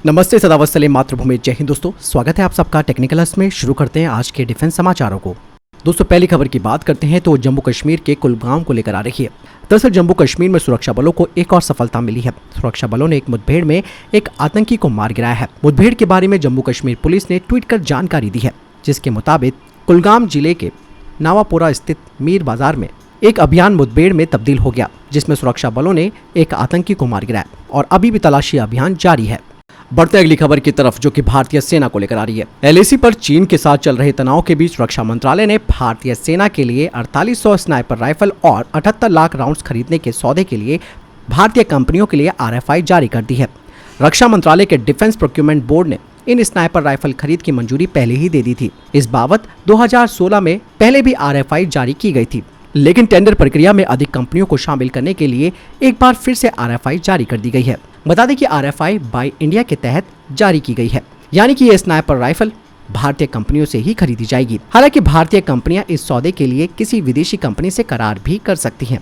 नमस्ते, सदावत्सले मातृभूमि, जय हिंद। दोस्तों, स्वागत है आप सबका टेक्निकल हर्स में। शुरू करते हैं आज के डिफेंस समाचारों को। दोस्तों, पहली खबर की बात करते हैं तो जम्मू कश्मीर के कुलगाम को लेकर आ रही है। दरअसल जम्मू कश्मीर में सुरक्षा बलों को एक और सफलता मिली है। सुरक्षा बलों ने एक मुठभेड़ में एक आतंकी को मार गिराया है। मुठभेड़ के बारे में जम्मू कश्मीर पुलिस ने ट्वीट कर जानकारी दी है, जिसके मुताबिक कुलगाम जिले के नावापोरा स्थित मीर बाजार में एक अभियान मुठभेड़ में तब्दील हो गया, जिसमें सुरक्षा बलों ने एक आतंकी को मार गिराया और अभी भी तलाशी अभियान जारी है। बढ़ते अगली खबर की तरफ, जो कि भारतीय सेना को लेकर आ रही है। एलएसी पर चीन के साथ चल रहे तनाव के बीच रक्षा मंत्रालय ने भारतीय सेना के लिए 4800 स्नाइपर राइफल और 78 लाख राउंड्स खरीदने के सौदे के लिए भारतीय कंपनियों के लिए आरएफआई जारी कर दी है। रक्षा मंत्रालय के डिफेंस प्रोक्योरमेंट बोर्ड ने इन स्नाइपर राइफल खरीद की मंजूरी पहले ही दे दी थी। इस बाबत 2016 में पहले भी आरएफआई जारी की गई थी, लेकिन टेंडर प्रक्रिया में अधिक कंपनियों को शामिल करने के लिए एक बार फिर से आरएफआई जारी कर दी गई है। बता दें कि आरएफआई बाय इंडिया के तहत जारी की गई है, यानी कि ये स्नाइपर राइफल भारतीय कंपनियों से ही खरीदी जाएगी। हालांकि भारतीय कंपनियां इस सौदे के लिए किसी विदेशी कंपनी से करार भी कर सकती हैं।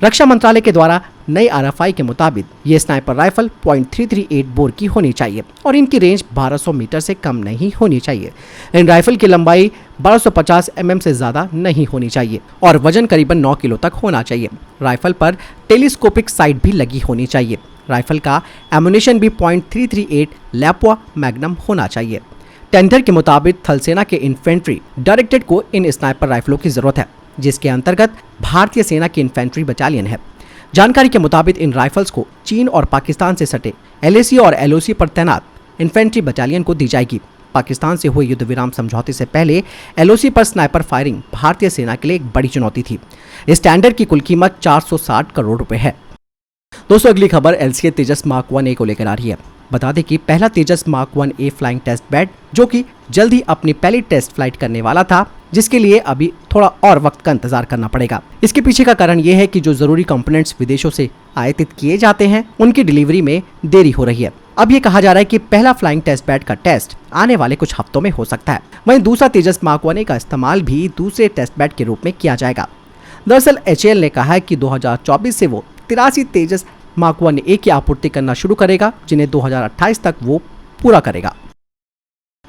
रक्षा मंत्रालय के द्वारा नई आरएफआई के मुताबिक ये स्नाइपर राइफल .338 बोर की होनी चाहिए और इनकी रेंज 1200 मीटर से कम नहीं होनी चाहिए। इन राइफल की लंबाई 1250 mm से ज्यादा नहीं होनी चाहिए और वजन करीबन 9 किलो तक होना चाहिए। राइफल पर टेलीस्कोपिक साइट भी लगी होनी चाहिए। राइफल का एमुनेशन भी .338 लैपुआ मैग्नम होना चाहिए। टेंडर के मुताबिक थल सेना के इन्फेंट्री डायरेक्टरेट को इन स्नाइपर राइफलों की जरूरत है, जिसके अंतर्गत भारतीय सेना की इन्फेंट्री बटालियन है। जानकारी के मुताबिक इन राइफल्स को चीन और पाकिस्तान से सटे एलएसी और एलओसी पर तैनात इन्फेंट्री बटालियन को दी जाएगी। पाकिस्तान से हुए युद्ध विराम समझौते से पहले एलओसी पर स्नाइपर फायरिंग भारतीय सेना के लिए एक बड़ी चुनौती थी। इस टेंडर की कुल कीमत 460 करोड़ रुपए है। दोस्तों, अगली खबर एलसीए तेजस मार्क 1A को लेकर आ रही है। बता दें कि पहला Tejas mark 1A flying test bed, जो कि जल्द ही अपनी पहली टेस्ट फ्लाइट करने वाला था, जिसके लिए अभी थोड़ा और वक्त का इंतजार करना पड़ेगा। इसके पीछे का कारण ये है कि जो जरूरी कंपोनेंट्स विदेशों से आयातित किए जाते हैं, उनकी डिलीवरी में देरी हो रही है। अब ये कहा जा रहा है कि पहला फ्लाइंग टेस्ट बेड का टेस्ट आने वाले कुछ हफ्तों में हो सकता है। वहीं दूसरा तेजस मार्क 1A का इस्तेमाल भी दूसरे टेस्ट बेड के रूप में किया जाएगा। दरअसल HAL ने कहा है कि 2024 से वो 83 तेजस मार्क 1A की आपूर्ति करना शुरू करेगा, जिन्हें 2028 तक वो पूरा करेगा।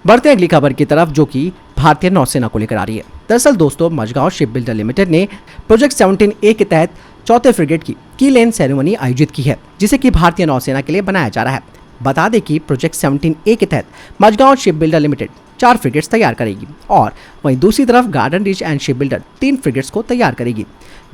बढ़ते अगली खबर की तरफ, जो कि भारतीय नौसेना को लेकर आ रही है। दरअसल दोस्तों, मझगांव शिप बिल्डर लिमिटेड ने प्रोजेक्ट 17A के तहत चौथे फ्रिगेट की लेन सेरेमनी आयोजित की है, जिसे कि भारतीय नौसेना के लिए बनाया जा रहा है। बता दें कि प्रोजेक्ट 17A के तहत Mazagon ship builder limited 4 frigates तैयार करेगी और वहीं दूसरी तरफ garden reach and ship builder 3 frigates को तैयार करेगी,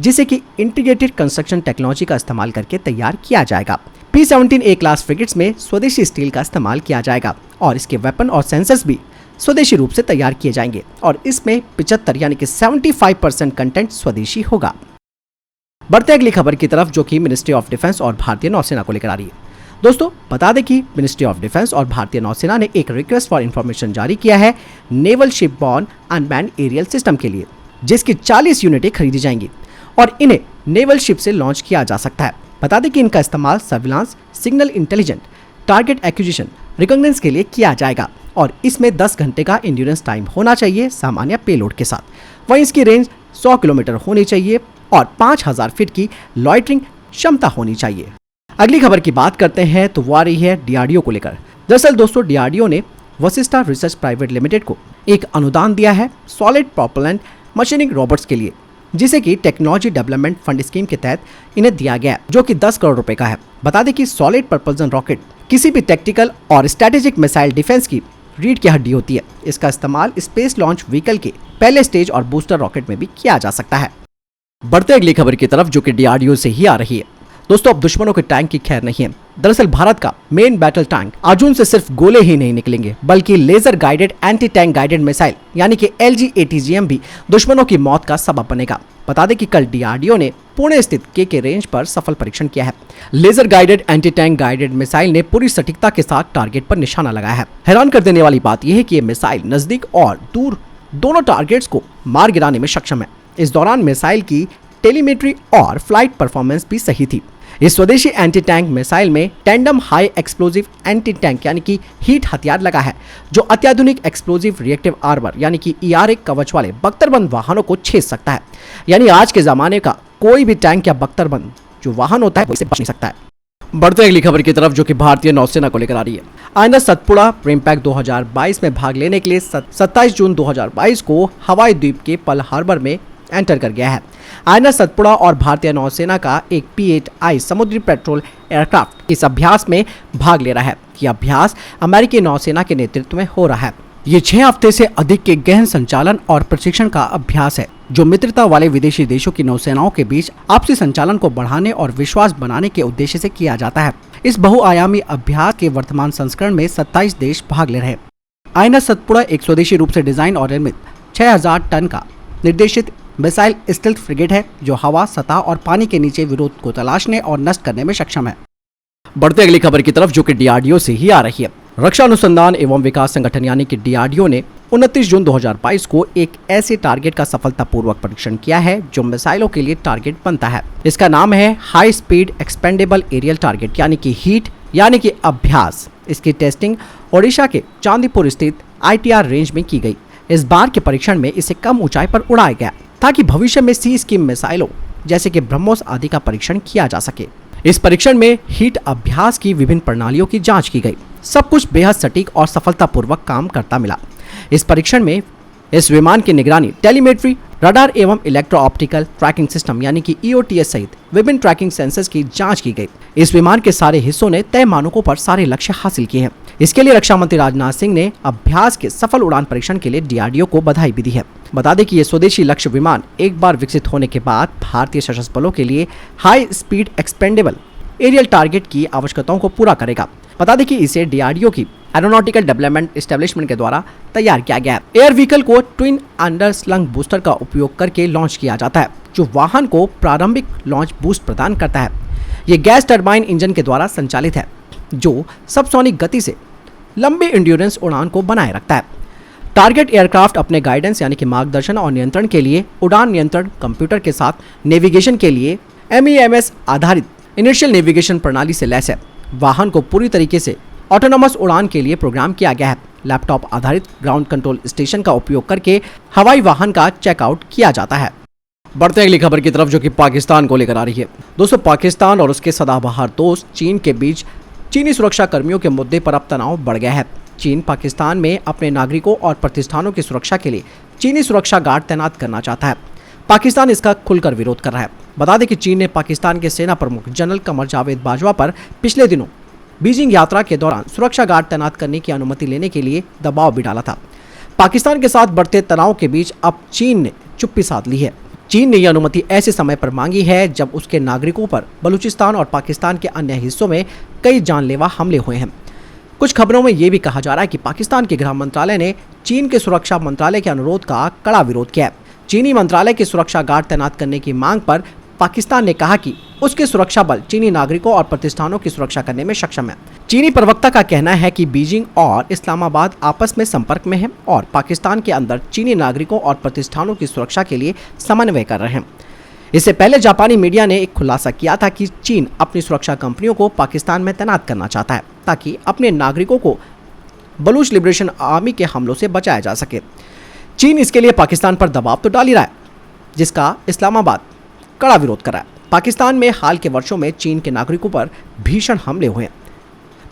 जिसे कि इंटीग्रेटेड कंस्ट्रक्शन टेक्नोलॉजी का इस्तेमाल करके तैयार किया जाएगा। P-17A क्लास फ्रिगेट्स में स्वदेशी स्टील का इस्तेमाल किया जाएगा और इसके वेपन और सेंसर्स भी स्वदेशी रूप से तैयार किए जाएंगे और इसमें 75 यानी कि 75% कंटेंट स्वदेशी होगा। बढ़ते अगली खबर की तरफ, जो कि मिनिस्ट्री ऑफ डिफेंस और भारतीय नौसेना को लेकर आ रही है। दोस्तों, बता दें कि मिनिस्ट्री ऑफ डिफेंस और भारतीय नौसेना ने एक रिक्वेस्ट फॉर इंफॉर्मेशन जारी किया है naval ship borne unmanned aerial system के लिए, जिसकी 40 यूनिटें खरीदी जाएंगी और इन्हें नेवल शिप से लॉन्च किया जा सकता है। बता दें कि इनका इस्तेमाल surveillance, signal intelligent, target acquisition, reconnaissance के लिए किया जाएगा और इसमें 10 घंटे का इंड्योरेंस टाइम होना चाहिए सामान्य पेलोड के साथ। वहीं इसकी रेंज 100 किलोमीटर होनी चाहिए और 5000 फीट की लॉइटरिंग क्षमता होनी चाहिए। अगली खबर की बात करते हैं तो वो आ रही है डीआरडीओ को लेकर। दरअसल दोस्तों, डीआरडीओ ने वशिष्ठा रिसर्च प्राइवेट लिमिटेड को एक अनुदान दिया है सॉलिड प्रोपेलेंट मशीनिंग रोबोट्स के लिए, जिसे कि टेक्नोलॉजी डेवलपमेंट फंड स्कीम के तहत इन्हें दिया गया, जो कि 10 करोड़ रुपए का है। बता दें कि सॉलिड प्रपल्सन रॉकेट किसी भी टैक्टिकल और स्ट्रेटेजिक मिसाइल डिफेंस की रीढ़ की हड्डी होती है। इसका इस्तेमाल स्पेस लॉन्च व्हीकल के पहले स्टेज और बूस्टर रॉकेट में भी किया जा सकता है। बढ़ते अगली खबर की तरफ, जो कि डीआरडीओ से ही आ रही है। दोस्तों, अब दुश्मनों के टैंक की खैर नहीं है। दरअसल भारत का मेन बैटल टैंक अर्जुन से सिर्फ गोले ही नहीं निकलेंगे, बल्कि laser guided anti tank guided missile यानी कि LGATGM भी दुश्मनों की मौत का सबब बनेगा। बता दें कि कल डीआरडीओ ने पुणे स्थित के रेंज पर सफल परीक्षण किया है। Laser guided anti tank guided missile ने पूरी सटीकता के साथ टारगेट पर निशाना लगाया है। हैरान कर देने वाली बात यह है कि यह मिसाइल नजदीक और दूर दोनों टारगेट्स को मार गिराने में सक्षम है। इस दौरान मिसाइल की टेलीमेट्री और फ्लाइट परफॉर्मेंस भी सही थी। इस स्वदेशी एंटी टैंक मिसाइल में tandem high explosive anti tank यानी कि हीट हथियार लगा है, जो अत्याधुनिक एक्सप्लोजिव रिएक्टिव आर्मर यानी कि ERA कवच वाले बख्तरबंद वाहनों को छेद सकता है। यानी आज के जमाने का कोई भी टैंक या बख्तरबंद जो वाहन होता है वो इसे बच नहीं सकता है। बढ़ते अगली खबर की तरफ, जो कि भारतीय नौसेना को लेकर आ रही है। आईएनएस सतपुड़ा प्रेमपैक 2022 में भाग लेने के लिए 27 जून 2022 को हवाई द्वीप के पर्ल हार्बर में एंटर कर गया है। आईएनएस सतपुड़ा और भारतीय नौसेना का एक P-8I समुद्री पेट्रोल एयरक्राफ्ट इस अभ्यास में भाग ले रहा है। यह अभ्यास अमेरिकी नौसेना के नेतृत्व में हो रहा है। ये 6 हफ्ते से अधिक के गहन संचालन और प्रशिक्षण का अभ्यास है, जो मित्रता वाले विदेशी देशों की नौसेनाओं के बीच आपसी संचालन को बढ़ाने और विश्वास बनाने के उद्देश्य से किया जाता है। इस बहुआयामी अभ्यास के वर्तमान संस्करण में 27 देश भाग ले रहे हैं। आईएनएस सतपुड़ा एक स्वदेशी रूप से डिजाइन और निर्मित 6000 टन का निर्देशित मिसाइल स्टेल्थ फ्रिगेट है, जो हवा, सतह और पानी के नीचे विरोध को तलाशने और नष्ट करने में सक्षम है। बढ़ते अगली खबर की तरफ, जो कि डीआरडीओ से ही आ रही है। रक्षा अनुसंधान एवं विकास संगठन यानी कि डीआरडीओ ने 29 जून 2022 को एक ऐसे टारगेट का सफलतापूर्वक परीक्षण किया है जो मिसाइलों के लिए टारगेट बनता है। इसका नाम है high speed expendable aerial target यानी कि हीट यानी कि अभ्यास। इसकी टेस्टिंग ओडिशा के चांदीपुर स्थित ITR रेंज में की गई। इस बार के परीक्षण में इसे कम ऊंचाई पर उड़ाया गया ताकि भविष्य में सी स्कीम मिसाइलों जैसे कि ब्रह्मोस आदि का परीक्षण किया जा सके। इस परीक्षण में हीट अभ्यास की विभिन्न प्रणालियों की जांच की गई। सब कुछ बेहद सटीक और सफलतापूर्वक काम करता मिला। इस परीक्षण में इस विमान की निगरानी, टेलीमेट्री, रडार एवं इलेक्ट्रो ऑप्टिकल ट्रैकिंग सिस्टम यानी कि EOTS सहित विभिन्न ट्रैकिंग सेंसर्स की जांच की गई। इस विमान के सारे हिस्सों ने तय मानकों पर सारे लक्ष्य हासिल किए हैं। इसके लिए रक्षा मंत्री राजनाथ सिंह ने अभ्यास के सफल उड़ान परीक्षण के लिए DRDO को बधाई भी दी है। बता दें कि ये स्वदेशी लक्ष्य विमान एक बार विकसित होने के बाद भारतीय सशस्त्र बलों के लिए high speed expendable aerial target की आवश्यकताओं को पूरा करेगा। बता दें कि इसे DRDO की एरोनॉटिकल डेवलपमेंट एस्टेब्लिशमेंट के द्वारा तैयार किया गया है। एयर व्हीकल को ट्विन अंडरस्लंग बूस्टर का उपयोग करके लॉन्च किया जाता है, जो वाहन को प्रारंभिक लॉन्च बूस्ट प्रदान करता है। ये गैस टरबाइन इंजन के द्वारा संचालित है, जो सबसोनिक गति से लंबी इंड्योरेंस उड़ान को बनाए रखता है। टारगेट एयरक्राफ्ट अपने गाइडेंस यानी कि मार्गदर्शन और नियंत्रण के लिए उड़ान नियंत्रण कंप्यूटर के साथ नेविगेशन के लिए MEMS आधारित इनिशियल नेविगेशन प्रणाली से लैस है। वाहन को पूरी तरीके से ऑटोनोमस उड़ान के लिए प्रोग्राम किया गया है। लैपटॉप आधारित ग्राउंड कंट्रोल स्टेशन का उपयोग करके हवाई वाहन का चेकआउट किया जाता है। बढ़ते हैं अगली खबर की तरफ, जो कि पाकिस्तान को लेकर आ रही है। दोस्तों, पाकिस्तान और उसके सदाबहार दोस्त चीन के बीच चीनी सुरक्षा कर्मियों के मुद्दे पर अब तनाव बढ़ गया है। चीन पाकिस्तान में अपने नागरिकों और प्रतिष्ठानों की सुरक्षा के लिए चीनी सुरक्षा गार्ड तैनात करना चाहता है। पाकिस्तान इसका खुलकर विरोध कर रहा है। बता दें कि चीन ने पाकिस्तान के सेना प्रमुख जनरल कमर जावेद बाजवा पर पिछले दिनों बीजिंग यात्रा के दौरान सुरक्षा गार्ड तैनात करने की अनुमति लेने के लिए दबाव भी डाला था। पाकिस्तान के साथ बढ़ते तनाव के बीच अब चीन ने चुप्पी साध ली है। चीन ने यह अनुमति ऐसे समय पर मांगी है जब उसके नागरिकों पर बलूचिस्तान और पाकिस्तान के अन्य हिस्सों में कई जानलेवा हमले हुए हैं। कुछ खबरों में यह भी कहा जा रहा है कि पाकिस्तान के गृह मंत्रालय ने चीन के सुरक्षा मंत्रालय के अनुरोध का कड़ा विरोध किया है। चीनी मंत्रालय के सुरक्षा गार्ड तैनात करने की मांग पर पाकिस्तान ने कहा कि उसके सुरक्षा बल चीनी नागरिकों और प्रतिष्ठानों की सुरक्षा करने में सक्षम है। चीनी प्रवक्ता का कहना है कि बीजिंग और इस्लामाबाद आपस में संपर्क में हैं और पाकिस्तान के अंदर चीनी नागरिकों और प्रतिष्ठानों की सुरक्षा के लिए समन्वय कर रहे हैं। इससे पहले जापानी मीडिया ने एक खुलासा किया था कि चीन अपनी सुरक्षा कंपनियों को पाकिस्तान में तैनात करना चाहता है ताकि अपने नागरिकों को बलूच लिबरेशन आर्मी के हमलों से बचाया जा सके। चीन इसके लिए पाकिस्तान पर दबाव तो डाल ही रहा है, जिसका इस्लामाबाद कड़ा विरोध कर रहा है। पाकिस्तान में हाल के वर्षों में चीन के नागरिकों पर भीषण हमले हुए हैं।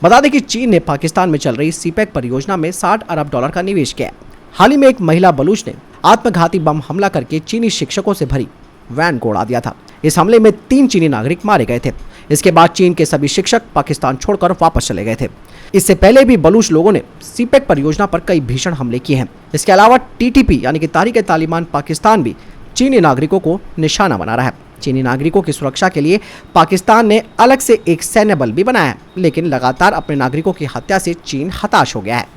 बता दें कि चीन ने पाकिस्तान में चल रही सीपैक परियोजना में $60 अरब का निवेश किया है। हाल ही में एक महिला बलूच ने आत्मघाती बम हमला करके चीनी शिक्षकों से भरी वैन को उड़ा दिया था। इस हमले में 3 चीनी नागरिक मारे गए थे। इसके बाद चीन के सभी शिक्षक पाकिस्तान छोड़कर वापस चले गए थे। इससे पहले भी बलूच लोगों ने सीपैक परियोजना पर कई भीषण हमले किए हैं। इसके अलावा TTP यानी कि तारिक-ए-तालिबान पाकिस्तान भी चीनी नागरिकों को निशाना बना रहा है। चीनी नागरिकों की सुरक्षा के लिए पाकिस्तान ने अलग से एक सैन्य बल भी बनाया है, लेकिन लगातार अपने नागरिकों की हत्या से चीन हताश हो गया है।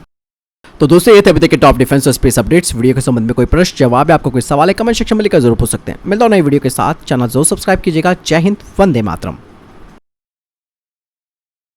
तो दोस्तों, ये थे अभी तक के टॉप डिफेंस और स्पेस अपडेट्स। वीडियो के संबंध में कोई प्रश्न, जवाब या आपको कोई सवाल है, कमेंट सेक्शन में लिखकर जरूर पूछ सकते हैं। मिलता हूं नई वीडियो के साथ। चैनल जरूर सब्सक्राइब कीजिएगा। जय हिंद, वंदे मातरम।